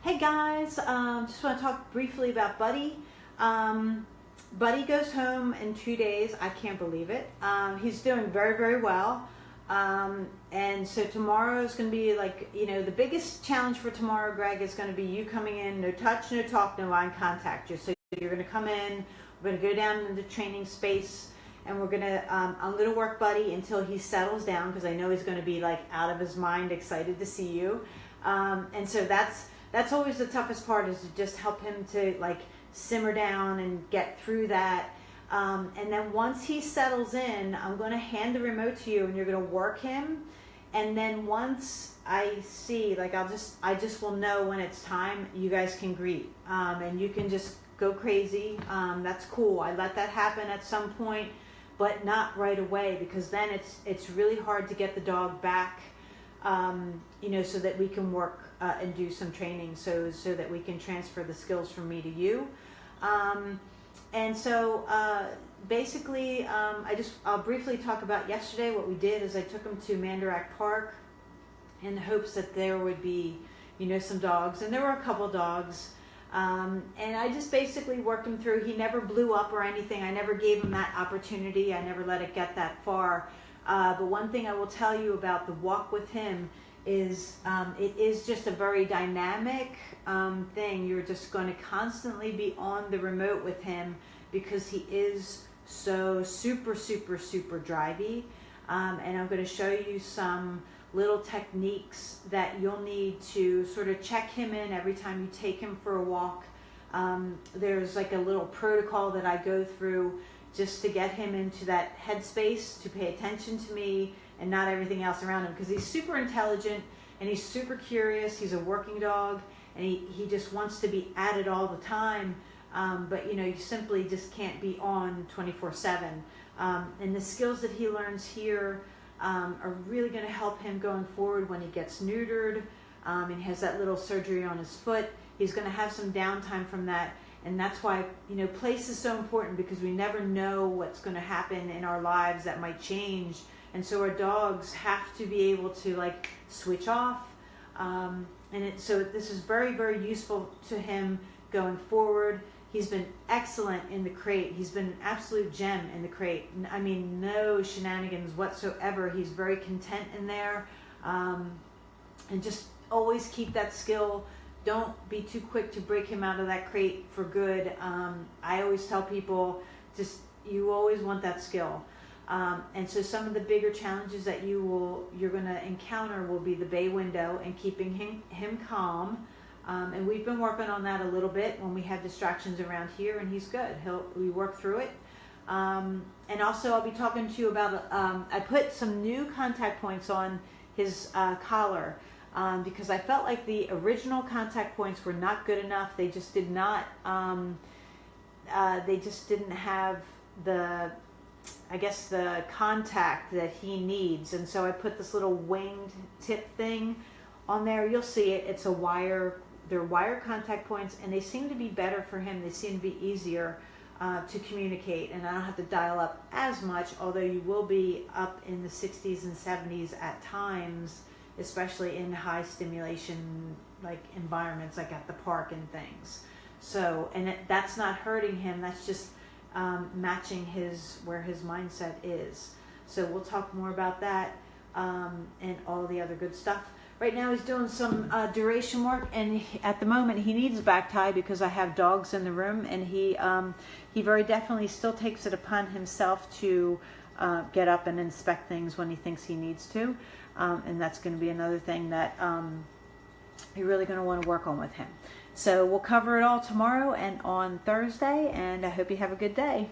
Hey guys, just want to talk briefly about Buddy. Buddy goes home in 2 days. I can't believe it. He's doing very, very well. And so tomorrow is going to be like, the biggest challenge for tomorrow, Greg, is going to be you coming in, no touch, no talk, no eye contact. So you're going to come in, we're going to go down into training space, and we're going to, I'm going to work Buddy until he settles down, because I know he's going to be like out of his mind, excited to see you. And so that's always the toughest part, is to just help him to like simmer down and get through that. And then once he settles in, I'm going to hand the remote to you, and you're going to work him. And then once I see, like, I just will know when it's time, you guys can greet, and you can just go crazy. That's cool. I let that happen at some point, but not right away, because then it's really hard to get the dog back, so that we can work and do some training, so that we can transfer the skills from me to you. And so basically, I'll briefly talk about yesterday. What we did is I took him to Mandarack Park in the hopes that there would be, some dogs, and there were a couple dogs. And I just basically worked him through. He never blew up or anything. I never gave him that opportunity. I never let it get that far. But one thing I will tell you about the walk with him is it is just a very dynamic thing. You're just going to constantly be on the remote with him, because he is so super, super, super drivey. And I'm going to show you some little techniques that you'll need to sort of check him in every time you take him for a walk. There's like a little protocol that I go through just to get him into that headspace to pay attention to me and not everything else around him, because he's super intelligent and he's super curious. He's a working dog, and he just wants to be at it all the time. But you simply just can't be on 24/7. And the skills that he learns here are really going to help him going forward when he gets neutered, and he has that little surgery on his foot. He's going to have some downtime from that. And that's why, place is so important, because we never know what's going to happen in our lives that might change. And so our dogs have to be able to like switch off. So this is very, very useful to him going forward. He's been excellent in the crate. He's been an absolute gem in the crate. I mean, no shenanigans whatsoever. He's very content in there. And just always keep that skill. Don't be too quick to break him out of that crate for good. I always tell people, you always want that skill. And so some of the bigger challenges that you're going to encounter will be the bay window and keeping him calm. And we've been working on that a little bit when we have distractions around here, and he's good. We work through it. And also I'll be talking to you about, I put some new contact points on his collar, because I felt like the original contact points were not good enough. They just did not, they just didn't have the contact that he needs. And so I put this little winged tip thing on there. You'll see it. It's a wire. They're wire contact points, and they seem to be better for him. They seem to be easier to communicate, and I don't have to dial up as much, although you will be up in the 60s and 70s at times, especially in high stimulation like environments, like at the park and things. So, and that's not hurting him. That's just matching where his mindset is. So we'll talk more about that and all the other good stuff. Right now he's doing some duration work, and at the moment he needs a back tie because I have dogs in the room, and he very definitely still takes it upon himself to get up and inspect things when he thinks he needs to, and that's going to be another thing that you're really going to want to work on with him. So we'll cover it all tomorrow and on Thursday, and I hope you have a good day.